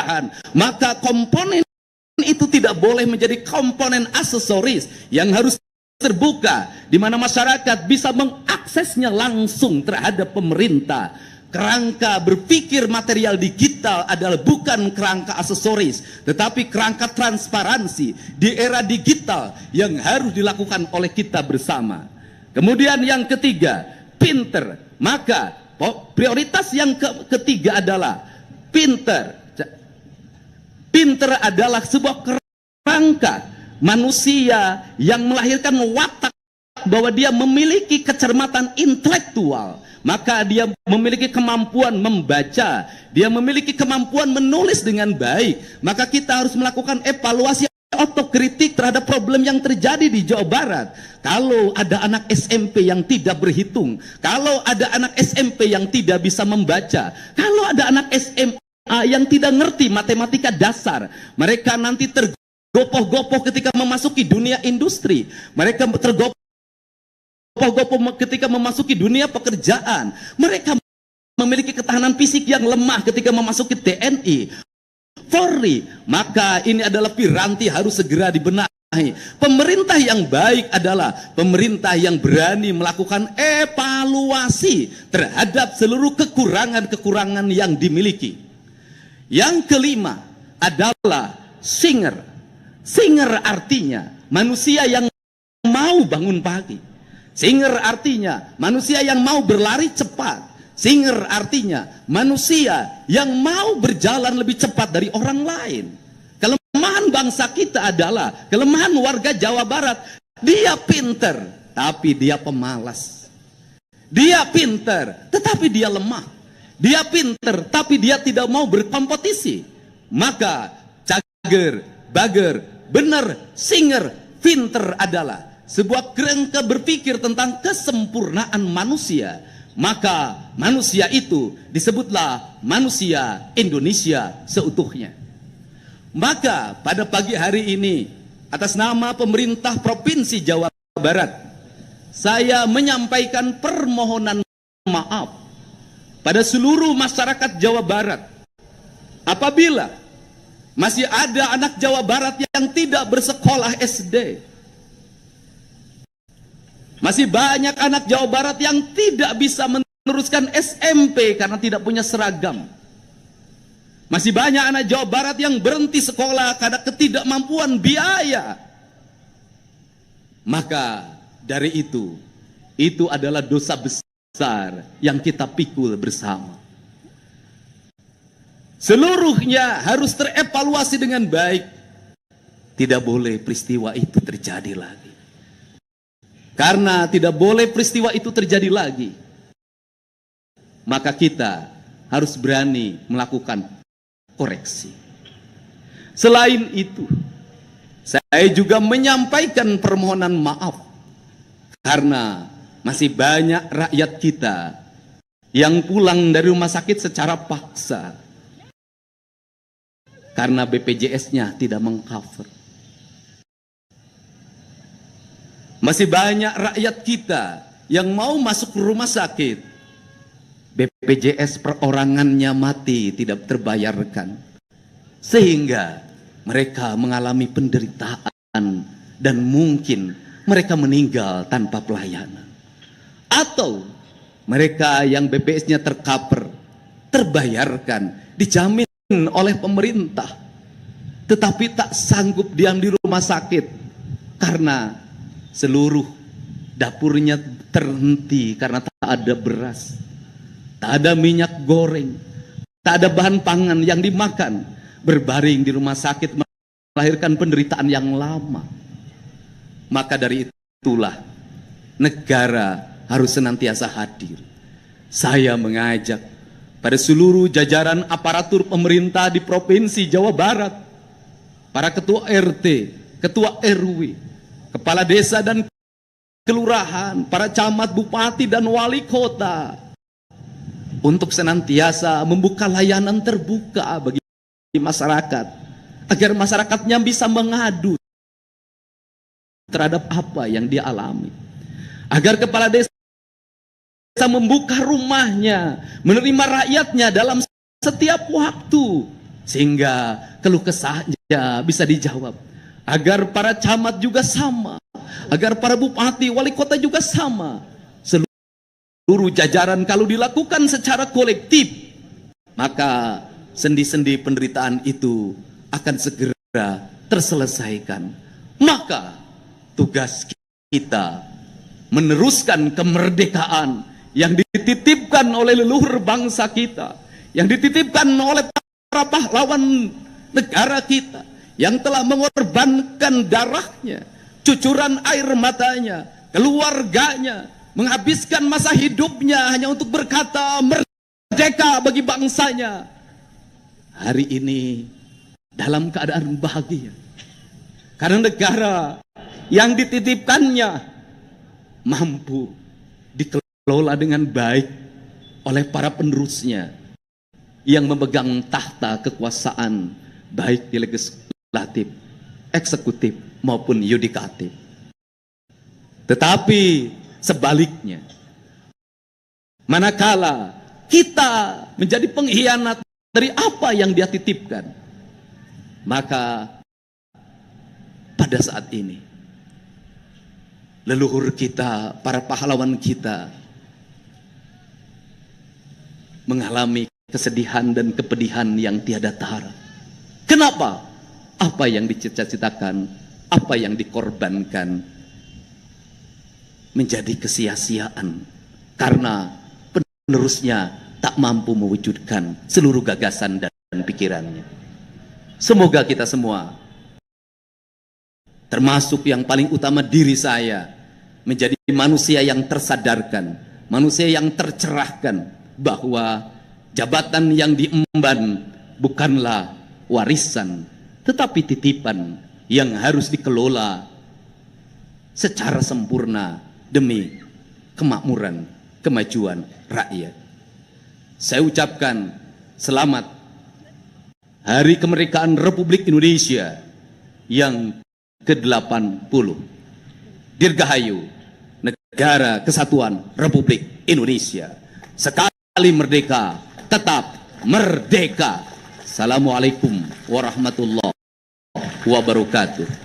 kelurahan, maka komponen itu tidak boleh menjadi komponen aksesoris yang harus terbuka, di mana masyarakat bisa mengaksesnya langsung terhadap pemerintah. Kerangka berpikir material digital adalah bukan kerangka aksesoris, tetapi kerangka transparansi di era digital yang harus dilakukan oleh kita bersama. Kemudian yang ketiga, pinter. Maka prioritas yang ketiga adalah pinter. Pinter adalah sebuah kerangka manusia yang melahirkan watak bahwa dia memiliki kecermatan intelektual. Maka dia memiliki kemampuan membaca, dia memiliki kemampuan menulis dengan baik. Maka kita harus melakukan evaluasi otokritik terhadap problem yang terjadi di Jawa Barat. Kalau ada anak SMP yang tidak berhitung, kalau ada anak SMP yang tidak bisa membaca, kalau ada anak SMA yang tidak ngerti matematika dasar, mereka nanti tergopoh-gopoh ketika memasuki dunia industri, mereka tergopoh ketika memasuki dunia pekerjaan, mereka memiliki ketahanan fisik yang lemah ketika memasuki TNI, Polri. Maka ini adalah piranti harus segera dibenahi. Pemerintah yang baik adalah pemerintah yang berani melakukan evaluasi terhadap seluruh kekurangan-kekurangan yang dimiliki. Yang kelima adalah singer. Singer artinya manusia yang mau bangun pagi. Singer artinya manusia yang mau berlari cepat. Singer artinya manusia yang mau berjalan lebih cepat dari orang lain. Kelemahan bangsa kita adalah, kelemahan warga Jawa Barat, dia pinter tapi dia pemalas. Dia pinter tetapi dia lemah. Dia pinter tapi dia tidak mau berkompetisi. Maka cager, bager, bener, singer, pinter adalah sebuah kerangka berpikir tentang kesempurnaan manusia. Maka manusia itu disebutlah manusia Indonesia seutuhnya. Maka pada pagi hari ini, atas nama pemerintah Provinsi Jawa Barat, saya menyampaikan permohonan maaf pada seluruh masyarakat Jawa Barat apabila masih ada anak Jawa Barat yang tidak bersekolah SD. Masih banyak anak Jawa Barat yang tidak bisa meneruskan SMP karena tidak punya seragam. Masih banyak anak Jawa Barat yang berhenti sekolah karena ketidakmampuan biaya. Maka dari itu adalah dosa besar yang kita pikul bersama. Seluruhnya harus terevaluasi dengan baik. Tidak boleh peristiwa itu terjadi lagi. Karena tidak boleh peristiwa itu terjadi lagi, maka kita harus berani melakukan koreksi. Selain itu, saya juga menyampaikan permohonan maaf karena masih banyak rakyat kita yang pulang dari rumah sakit secara paksa karena BPJS-nya tidak mengcover. Masih banyak rakyat kita yang mau masuk rumah sakit, BPJS perorangannya mati, tidak terbayarkan, sehingga mereka mengalami penderitaan dan mungkin mereka meninggal tanpa pelayanan. Atau mereka yang BPJS-nya tercover, terbayarkan, dijamin oleh pemerintah, tetapi tak sanggup diam di rumah sakit karena seluruh dapurnya terhenti karena tak ada beras, tak ada minyak goreng, tak ada bahan pangan yang dimakan, berbaring di rumah sakit melahirkan penderitaan yang lama. Maka dari itulah negara harus senantiasa hadir. Saya mengajak pada seluruh jajaran aparatur pemerintah di Provinsi Jawa Barat, para ketua RT, ketua RW, kepala desa dan kelurahan, para camat, bupati dan wali kota, untuk senantiasa membuka layanan terbuka bagi masyarakat, agar masyarakatnya bisa mengadu terhadap apa yang dia alami, agar kepala desa membuka rumahnya, menerima rakyatnya dalam setiap waktu, sehingga keluh kesahnya bisa dijawab, agar para camat juga sama, agar para bupati, wali kota juga sama, seluruh jajaran kalau dilakukan secara kolektif, maka sendi-sendi penderitaan itu akan segera terselesaikan. Maka tugas kita meneruskan kemerdekaan yang dititipkan oleh leluhur bangsa kita, yang dititipkan oleh para pahlawan negara kita, yang telah mengorbankan darahnya, cucuran air matanya, keluarganya, menghabiskan masa hidupnya hanya untuk berkata merdeka bagi bangsanya. Hari ini dalam keadaan bahagia, karena negara yang dititipkannya mampu dikelola dengan baik oleh para penerusnya yang memegang tahta kekuasaan baik di legislatif, eksekutif maupun yudikatif. Tetapi sebaliknya, manakala kita menjadi pengkhianat dari apa yang dia titipkan, maka pada saat ini leluhur kita, para pahlawan kita mengalami kesedihan dan kepedihan yang tiada tara. Kenapa? Apa yang dicita-citakan, apa yang dikorbankan menjadi kesia-siaan karena penerusnya tak mampu mewujudkan seluruh gagasan dan pikirannya. Semoga kita semua, termasuk yang paling utama diri saya, menjadi manusia yang tersadarkan, manusia yang tercerahkan bahwa jabatan yang diemban bukanlah warisan, tetapi titipan yang harus dikelola secara sempurna demi kemakmuran, kemajuan rakyat. Saya ucapkan selamat Hari Kemerdekaan Republik Indonesia yang ke-80. Dirgahayu Negara Kesatuan Republik Indonesia. Sekali merdeka, tetap merdeka. Assalamualaikum warahmatullahi wabarakatuh.